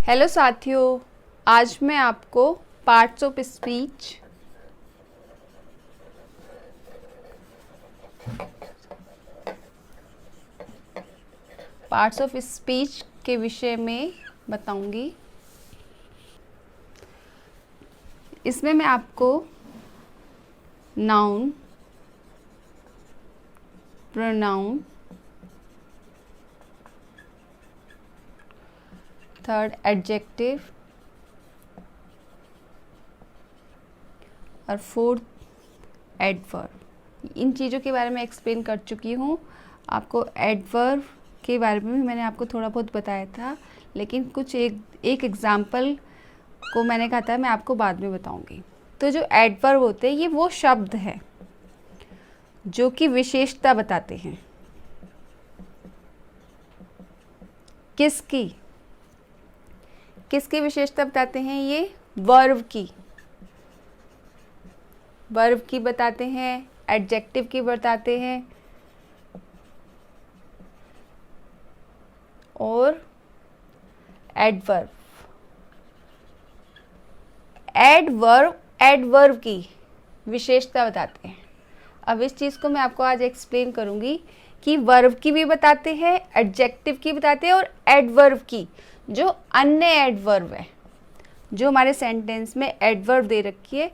Hello साथियों, आज मैं आपको पार्ट्स ऑफ स्पीच के विषय में बताऊंगी। इसमें मैं आपको नाउन, प्रोनाउन, थर्ड एडजेक्टिव और फोर्थ एडवर्ब, इन चीज़ों के बारे में एक्सप्लेन कर चुकी हूँ। आपको एडवर्ब के बारे में भी मैंने आपको थोड़ा बहुत बताया था, लेकिन कुछ एक एग्जाम्पल को मैंने कहा था मैं आपको बाद में बताऊंगी। तो जो एडवर्ब होते हैं ये वो शब्द हैं जो कि विशेषता बताते हैं। किसकी विशेषता बताते हैं? ये वर्ब की बताते हैं, एडजेक्टिव की बताते हैं और एडवर्ब की विशेषता बताते हैं। अब इस चीज़ को मैं आपको आज एक्सप्लेन करूंगी कि वर्ब की भी बताते हैं, एडजेक्टिव की बताते हैं और एडवर्ब की, जो अन्य एडवर्ब है, जो हमारे सेंटेंस में एडवर्ब दे रखी है,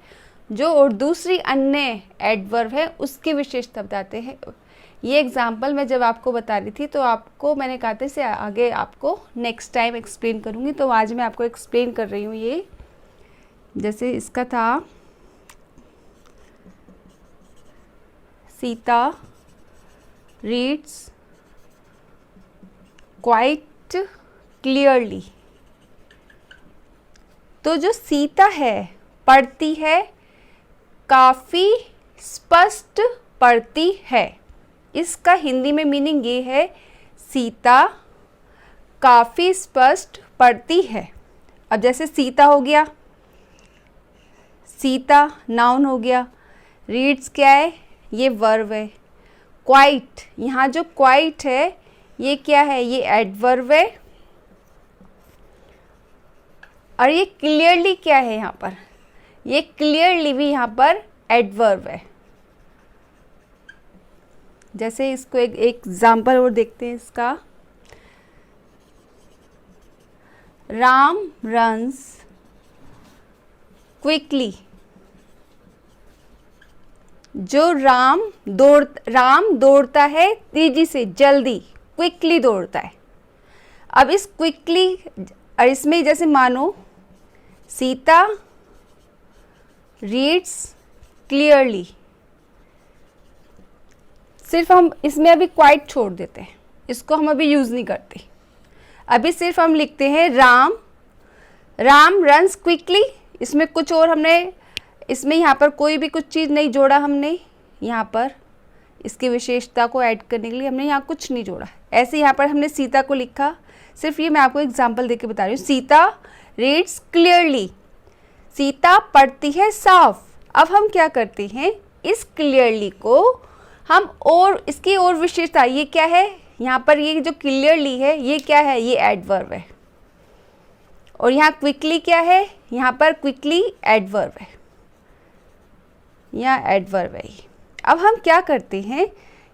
जो और दूसरी अन्य एडवर्ब है उसकी विशेषता बताते हैं। ये एग्जाम्पल मैं जब आपको बता रही थी तो आपको मैंने कहा था इसे आगे आपको नेक्स्ट टाइम एक्सप्लेन करूँगी, तो आज मैं आपको एक्सप्लेन कर रही हूँ। ये जैसे इसका था, सीता रीड्स क्वाइट क्लियरली। तो जो सीता है पढ़ती है, काफ़ी स्पष्ट पढ़ती है। इसका हिंदी में मीनिंग ये है, सीता काफ़ी स्पष्ट पढ़ती है। अब जैसे सीता हो गया, सीता नाउन हो गया, रीड्स क्या है? ये वर्ब है। क्वाइट, यहाँ जो क्वाइट है ये क्या है? ये एडवर्ब है। और ये क्लियरली क्या है? यहाँ पर ये क्लियरली भी यहाँ पर एडवर्ब है। जैसे इसको एक एग्जाम्पल और देखते हैं इसका। Ram runs quickly. जो राम दौड़ता है तेजी से, जल्दी, क्विकली दौड़ता है। अब इस क्विकली और इसमें जैसे मानो सीता रीड्स क्लियरली, सिर्फ हम इसमें अभी क्वाइट छोड़ देते हैं, इसको हम अभी यूज़ नहीं करते। अभी सिर्फ हम लिखते हैं राम रन्स क्विकली। इसमें कुछ और हमने इसमें यहाँ पर कोई भी कुछ चीज़ नहीं जोड़ा हमने। यहाँ पर इसकी विशेषता को ऐड करने के लिए हमने यहाँ कुछ नहीं जोड़ा। ऐसे यहाँ पर हमने सीता को लिखा, सिर्फ ये मैं आपको एग्जाम्पल देके बता रही हूँ। सीता रीड्स क्लियरली, सीता पढ़ती है साफ। अब हम क्या करते हैं, इस क्लियरली को हम और इसकी और विशेषता, ये क्या है? यहाँ पर ये जो क्लियरली है ये क्या है? ये एडवर्ब है। और यहाँ क्विकली क्या है? यहाँ पर क्विकली एडवर्ब है, यहाँ एडवर्ब है। अब हम क्या करते हैं,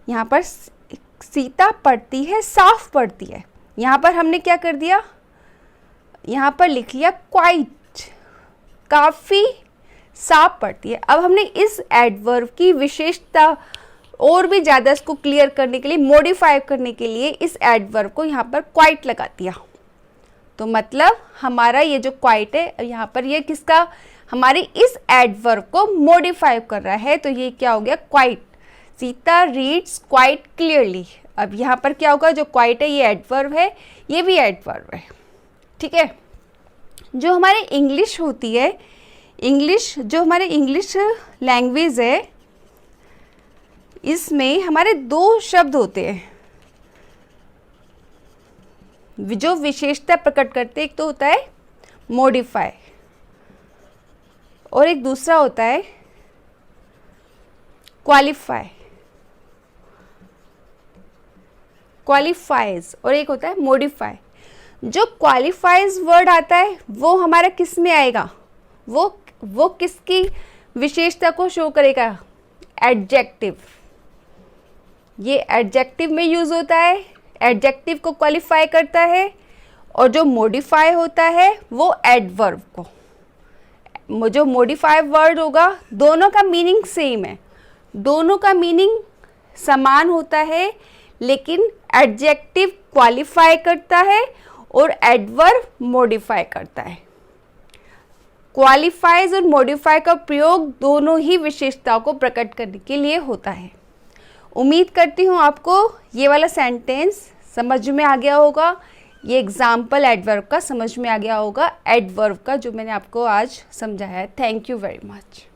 यहाँ पर सीता पढ़ती है साफ पढ़ती है, यहाँ पर हमने क्या कर दिया? यहाँ पर लिख लिया क्वाइट, काफ़ी साफ पढ़ती है। अब हमने इस एडवर्ब की विशेषता और भी ज़्यादा इसको क्लियर करने के लिए, मॉडिफाई करने के लिए इस एडवर्ब को यहाँ पर क्वाइट लगा दिया। तो मतलब हमारा ये जो क्वाइट है यहाँ पर ये किसका? हमारी इस एडवर्ब को मॉडिफाई कर रहा है। तो ये क्या हो गया? Quite. Sita reads quite clearly. अब यहाँ पर क्या होगा? जो क्वाइट है ये एडवर्ब है, ये भी एडवर्ब है। ठीक है। जो हमारे इंग्लिश होती है, जो हमारे इंग्लिश लैंग्वेज है, इसमें हमारे दो शब्द होते हैं जो विशेषता प्रकट करते हैं। एक तो होता है मॉडिफाई और एक दूसरा होता है क्वालिफाइज और एक होता है मॉडिफाई। जो क्वालिफाइज वर्ड आता है वो हमारा किस में आएगा, वो किसकी विशेषता को शो करेगा, एडजेक्टिव। ये एडजेक्टिव में यूज होता है, एडजेक्टिव को क्वालिफाई करता है। और जो मॉडिफाई होता है वो एडवर्ब को, जो मॉडिफाई वर्ड होगा, दोनों का मीनिंग सेम है, दोनों का मीनिंग समान होता है, लेकिन एडजेक्टिव क्वालिफाई करता है और एडवर्ब मॉडिफाई करता है। क्वालिफाइज और मॉडिफाई का प्रयोग दोनों ही विशेषताओं को प्रकट करने के लिए होता है। उम्मीद करती हूँ आपको ये वाला सेंटेंस समझ में आ गया होगा, ये एग्जाम्पल एडवर्ब का समझ में आ गया होगा, एडवर्ब का जो मैंने आपको आज समझाया है। Thank you very much.